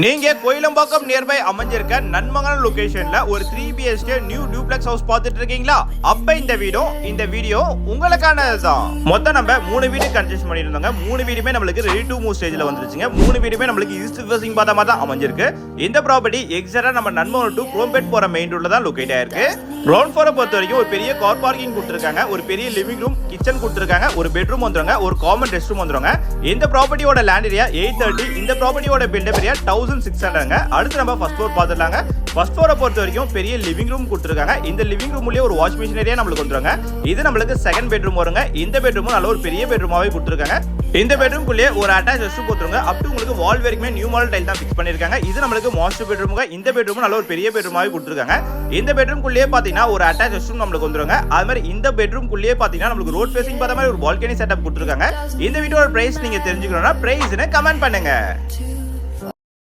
நீங்க கோயிலம்பாக்கம் நியர்பை அமைஞ்சிருக்க நன்மங்கலம் லொகேஷன்ல ஒரு 3 BHK new duplex house பார்த்துட்டு இருக்கீங்களா? அப்ப இந்த வீடியோ உங்களுக்கானதுதான். மொத்தம் நம்ம 3 வீடு கன்ஸ்ட்ரக்ஷன் பண்ணிருந்தோங்க. 3 வீடுமே நம்மளுக்கு ரெடி டு மூவ் ஸ்டேஜ்ல வந்துருச்சுங்க. 3 வீடுமே நம்மளுக்கு ஈஸ்ட் ஃபேசிங் பார்த்த மாதிரி தான் அமைஞ்சிருக்கு. இந்த ப்ராப்பர்ட்டி எக்ஸாக்ட்டா நம்ம நன்மங்கலம் டு குரோம்பேட் போற மெயின் ரோட்ல தான் லொகேட் ஆயிருக்கு. கிரவுண்ட் ஃப்ளோரை பொறுத்த வரைக்கும் ஒரு பெரிய கார் பார்க்கிங் கொடுத்துருக்காங்க, ஒரு பெரிய லிவிங் ரூம், கிச்சன் கொடுத்துருக்காங்க, ஒரு பெட்ரூம் வந்துருங்க, ஒரு காமன் ரெஸ்ட் ரூம் வந்துருங்க. இந்த ப்ராப்பர்ட்டியோட லேண்ட் ஏரியா 830, இந்த ப்ராப்பர்ட்டியோட பில்டப் ஏரியா 1600ங்க. அடுத்து நம்ம ஃபர்ஸ்ட் ஃப்ளோர் பார்த்துடலாங்க. ஃபர்ஸ்ட் ஃப்ளோரை பொறுத்த வரைக்கும் பெரிய லிவிங் ரூம் கொடுத்துருக்காங்க. இந்த லிவிங் ரூம்லயே ஒரு வாஷ் மிஷின் ஏரியா நம்மளுக்கு வந்துருங்க. இது நம்மளுக்கு செகண்ட் பெட்ரூம் வருங்க. இந்த பெட்ரூமும் நல்ல ஒரு பெரிய பெட்ரூமாவே கொடுத்துருக்காங்க. இந்த பெட்ரூம்குள்ளேயே ஒரு அட்டாச் ரெஸ்ட் ரூம் கொடுத்துருங்க. அப் டு உங்களுக்கு வால் வரைக்குமே நியூ மாடல் டைல் தான் ஃபிக்ஸ் பண்ணிருக்காங்க. இது நம்மளுக்கு மாஸ்டர் பெட்ரூமுங்க. இந்த பெட்ரூம் நல்ல ஒரு பெரிய பெட்ரூமாவே கொடுத்துருக்காங்க. இந்த பெட்ரூம்குள்ளேயே பாத்தீங்கன்னா ஒரு அட்டாச் ரெஸ்ட் ரூம் நம்மளுக்கு வந்துருங்க. அது மாதிரி இந்த பெட்ரூம்குள்ளேயே பாத்தீங்கன்னா நம்மளுக்கு ரோட் ஃபேசிங் பார்த்த மாதிரி ஒரு பால்கனி செட்டப் கொடுத்துருக்காங்க. இந்த வீடியோட பிரைஸ் நீங்க தெரிஞ்சுக்கணும்னா பிரைஸ்னு கமெண்ட் பண்ணுங்க.